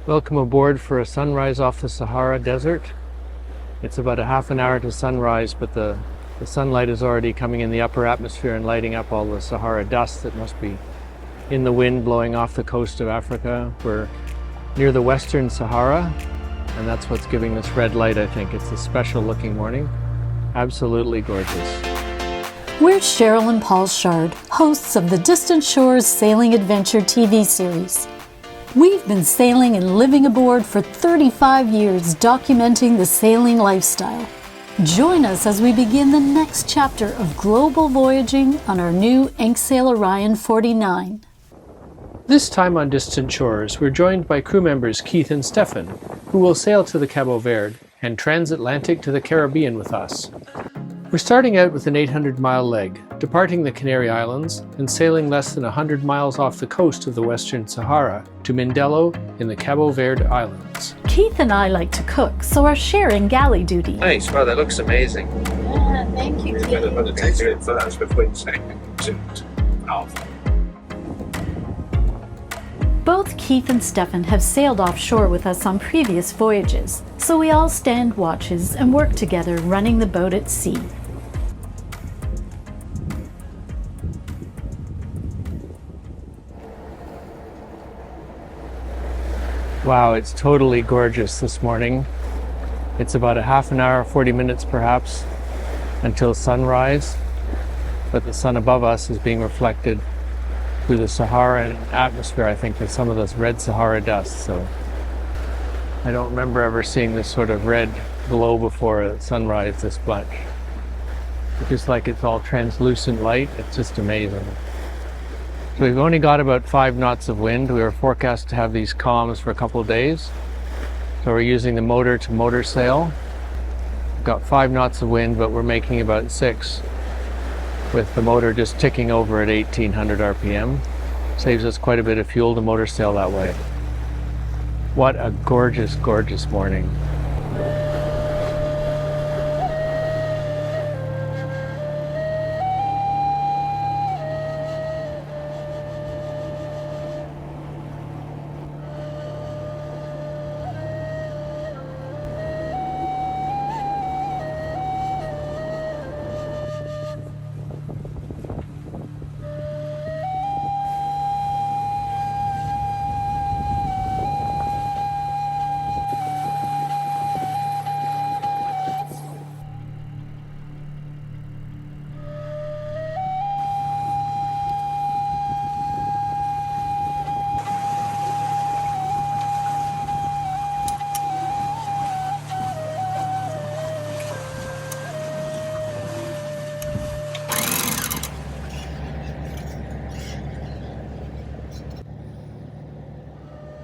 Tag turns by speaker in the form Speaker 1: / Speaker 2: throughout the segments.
Speaker 1: Welcome aboard for a sunrise off the Sahara Desert. It's about a half an hour to sunrise, but the sunlight is already coming in the upper atmosphere and lighting up all the Sahara dust that must be in the wind blowing off the coast of Africa. We're near the Western Sahara, and that's what's giving this red light, I think. It's a special looking morning. Absolutely gorgeous.
Speaker 2: We're Sheryl and Paul Sheryl, hosts of the Distant Shores Sailing Adventure TV series. We've been sailing and living aboard for 35 years, documenting the sailing lifestyle. Join us as we begin the next chapter of global voyaging on our new Enksail Orion 49.
Speaker 1: This time on Distant Shores, we're joined by crew members Keith and Stephan, who will sail to the Cape Verde and transatlantic to the Caribbean with us. We're starting out with an 800-mile leg, departing the Canary Islands and sailing less than 100 miles off the coast of the Western Sahara to Mindelo in the Cape Verde Islands.
Speaker 2: Keith and I like to cook, so are sharing galley duty.
Speaker 3: Nice, well, that looks amazing.
Speaker 2: Yeah, thank you, Keith.
Speaker 3: Better taste it first before you say it.
Speaker 2: Both Keith and Stephan have sailed offshore with us on previous voyages, so we all stand watches and work together running the boat at sea.
Speaker 1: Wow, it's totally gorgeous this morning. It's about a half an hour, 40 minutes perhaps, until sunrise, but the sun above us is being reflected through the Saharan atmosphere, I think, with some of this red Sahara dust. So I don't remember ever seeing this sort of red glow before at sunrise this much. It's just like it's all translucent light. It's just amazing. So we've only got about 5 knots of wind. We were forecast to have these calms for a couple of days. So we're using the motor to motor sail. We've got 5 knots of wind, but we're making about 6 with the motor just ticking over at 1800 RPM. Saves us quite a bit of fuel to motor sail that way. What a gorgeous, gorgeous morning.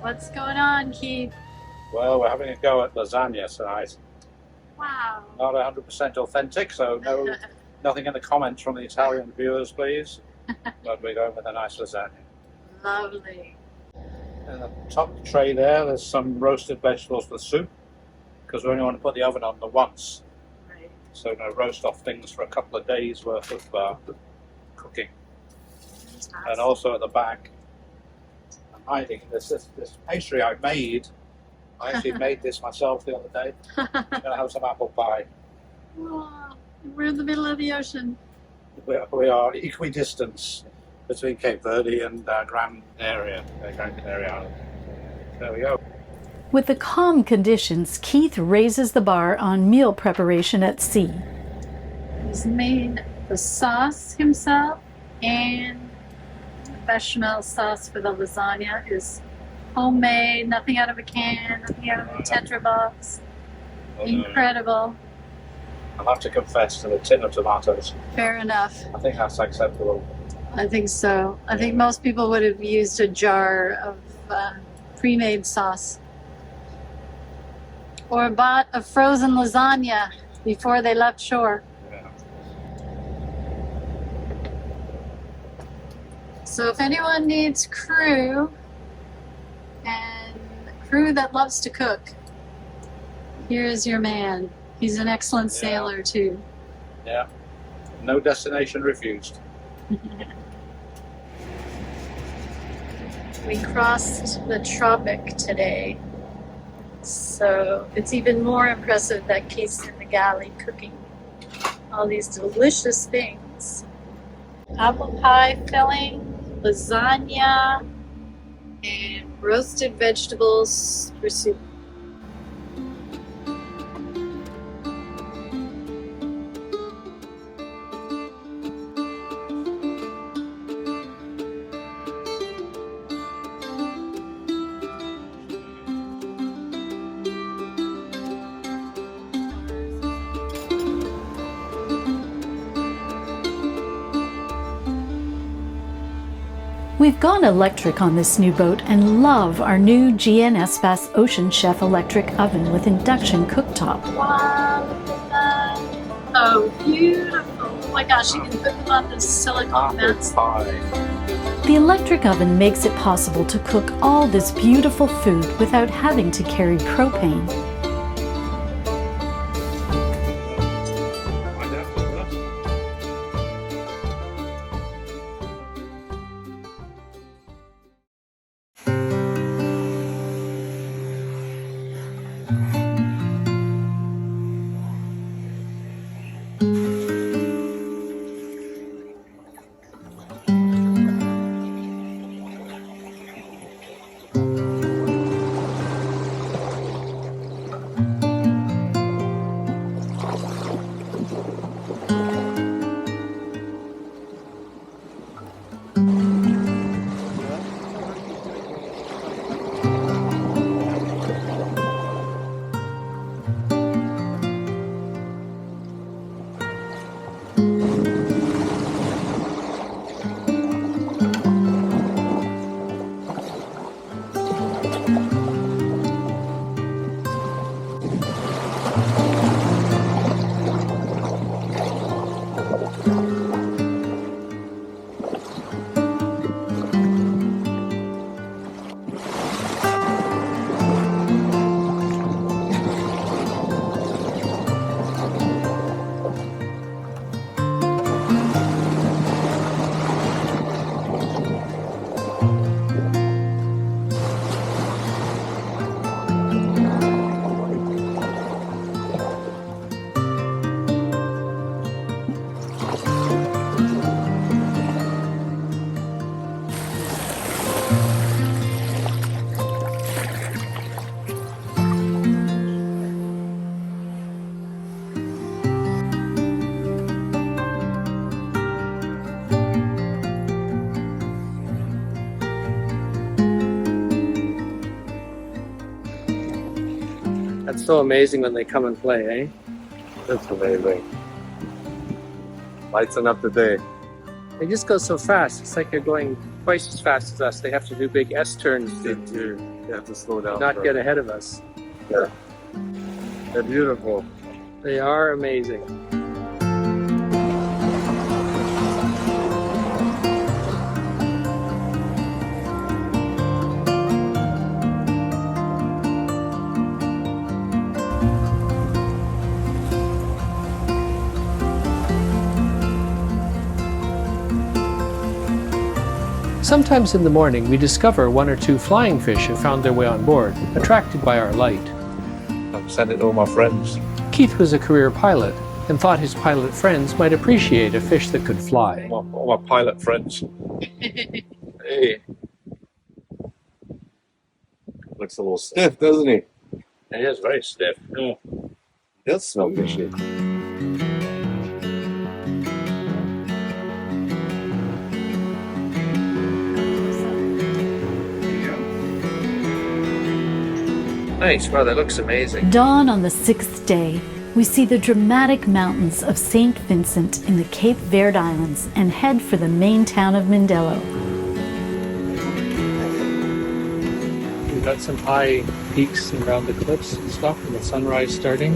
Speaker 2: What's going on, Keith?
Speaker 4: Well, we're having a go at lasagna tonight.
Speaker 2: Wow.
Speaker 4: Not 100% authentic, so nothing in the comments from the Italian viewers, please. But we're going with a nice lasagna.
Speaker 2: Lovely.
Speaker 4: In the top tray there's some roasted vegetables for the soup, because we only want to put the oven on the once.
Speaker 2: Right.
Speaker 4: So we're going to roast off things for a couple of days worth of cooking. And also at the back, I'm hiding this pastry I made. I actually made this myself the other day. I'm going to have some apple pie.
Speaker 2: Wow. We're in the middle of the ocean.
Speaker 4: We are equidistant between Cape Verde and Gran Canaria, Gran Canaria. There we go.
Speaker 2: With the calm conditions, Keith raises the bar on meal preparation at sea.
Speaker 5: He's made the sauce himself, and the bechamel sauce for the lasagna is homemade, nothing out of a can, nothing out of a Tetra box. Incredible.
Speaker 4: I'll have to confess to the tin of tomatoes.
Speaker 5: Fair enough.
Speaker 4: I think that's acceptable.
Speaker 5: I think so. I think most people would have used a jar of pre-made sauce. Or bought a frozen lasagna before they left shore.
Speaker 4: Yeah.
Speaker 5: So if anyone needs crew, and crew that loves to cook, here's your man. He's an excellent sailor too.
Speaker 4: Yeah. No destination refused.
Speaker 5: We crossed the tropic today So it's even more impressive that Keith's in the galley cooking all these delicious things. Apple pie filling, lasagna, and roasted vegetables for soup.
Speaker 2: We've gone electric on this new boat and love our new GN Ocean Chef electric oven with induction cooktop.
Speaker 5: Wow, look at that. Oh, beautiful. Oh my gosh, you can put them on the silicone mats.
Speaker 2: The electric oven makes it possible to cook all this beautiful food without having to carry propane.
Speaker 1: That's so amazing when they come and play, eh?
Speaker 6: That's amazing. Lighten up the day.
Speaker 1: They just go so fast. It's like they're going twice as fast as us. They have to do big S-turns
Speaker 6: You have to slow down.
Speaker 1: not get ahead of us.
Speaker 6: Yeah. They're beautiful.
Speaker 1: They are amazing. Sometimes in the morning we discover one or two flying fish have found their way on board, attracted by our light.
Speaker 6: I'm sending all my friends.
Speaker 1: Keith was a career pilot and thought his pilot friends might appreciate a fish that could fly.
Speaker 6: All my pilot friends. Hey. Looks a little stiff, doesn't he?
Speaker 4: It is very stiff.
Speaker 6: Yeah. He does smell fishy.
Speaker 3: Nice. Wow, that looks amazing.
Speaker 2: Dawn on the sixth day, we see the dramatic mountains of St. Vincent in the Cape Verde Islands and head for the main town of Mindelo.
Speaker 1: We've got some high peaks around the cliffs and stuff, and the sunrise starting.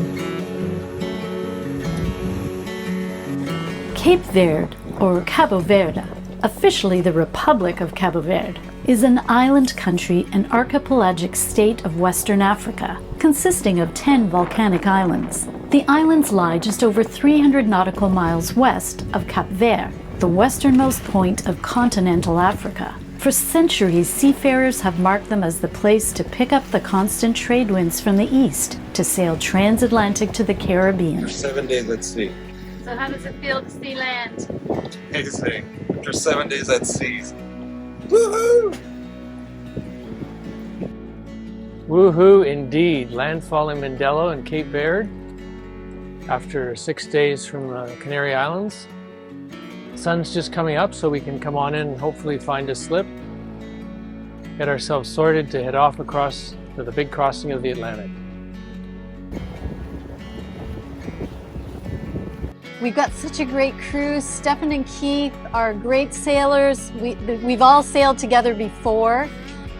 Speaker 2: Cape Verde, or Cabo Verde, officially the Republic of Cabo Verde, is an island country and archipelagic state of Western Africa, consisting of 10 volcanic islands. The islands lie just over 300 nautical miles west of Cape Verde, the westernmost point of continental Africa. For centuries, seafarers have marked them as the place to pick up the constant trade winds from the east to sail transatlantic to the Caribbean.
Speaker 6: After 7 days at sea.
Speaker 5: So how does it feel to see land?
Speaker 6: Amazing. After 7 days at sea. Woohoo!
Speaker 1: Woohoo indeed. Landfall in Mindelo and Cape Verde after 6 days from the Canary Islands. Sun's just coming up, so we can come on in and hopefully find a slip, get ourselves sorted to head off across to the big crossing of the Atlantic.
Speaker 2: We've got such a great crew. Stephan and Keith are great sailors. We've all sailed together before,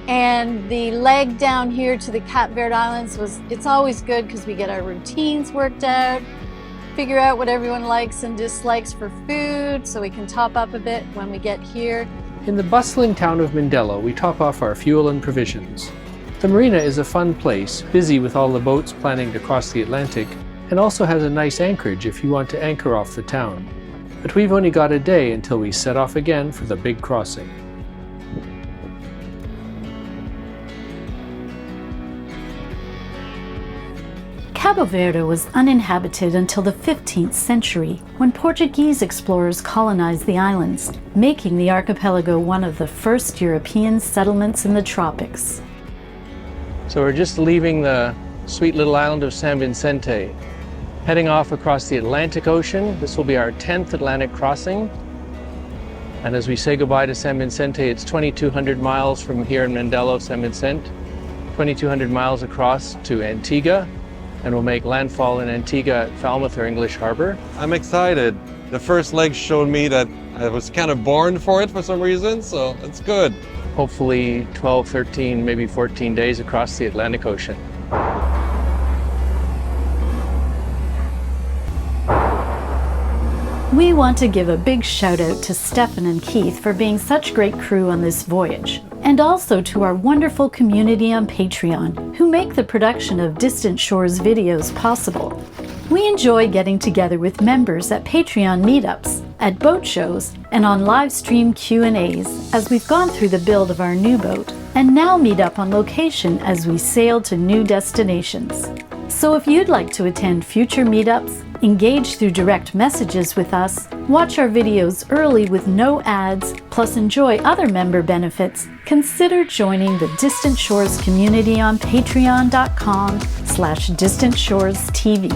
Speaker 2: and the leg down here to the Cape Verde Islands it's always good because we get our routines worked out, figure out what everyone likes and dislikes for food so we can top up a bit when we get here.
Speaker 1: In the bustling town of Mindelo, we top off our fuel and provisions. The marina is a fun place, busy with all the boats planning to cross the Atlantic, and also has a nice anchorage if you want to anchor off the town. But we've only got a day until we set off again for the big crossing.
Speaker 2: Cabo Verde was uninhabited until the 15th century, when Portuguese explorers colonized the islands, making the archipelago one of the first European settlements in the tropics.
Speaker 1: So we're just leaving the sweet little island of San Vicente, heading off across the Atlantic Ocean. This will be our 10th Atlantic crossing. And as we say goodbye to San Vicente, it's 2,200 miles from here in Mindelo, San Vicente, 2,200 miles across to Antigua, and we'll make landfall in Antigua at Falmouth or English Harbor.
Speaker 6: I'm excited. The first leg showed me that I was kind of born for it for some reason, so it's good.
Speaker 1: Hopefully 12, 13, maybe 14 days across the Atlantic Ocean.
Speaker 2: We want to give a big shout out to Stephan and Keith for being such great crew on this voyage, and also to our wonderful community on Patreon, who make the production of Distant Shores videos possible. We enjoy getting together with members at Patreon meetups, at boat shows, and on live stream Q&As as we've gone through the build of our new boat, and now meet up on location as we sail to new destinations. So if you'd like to attend future meetups, engage through direct messages with us, watch our videos early with no ads, plus enjoy other member benefits, consider joining the Distant Shores community on patreon.com/DistantShoresTV.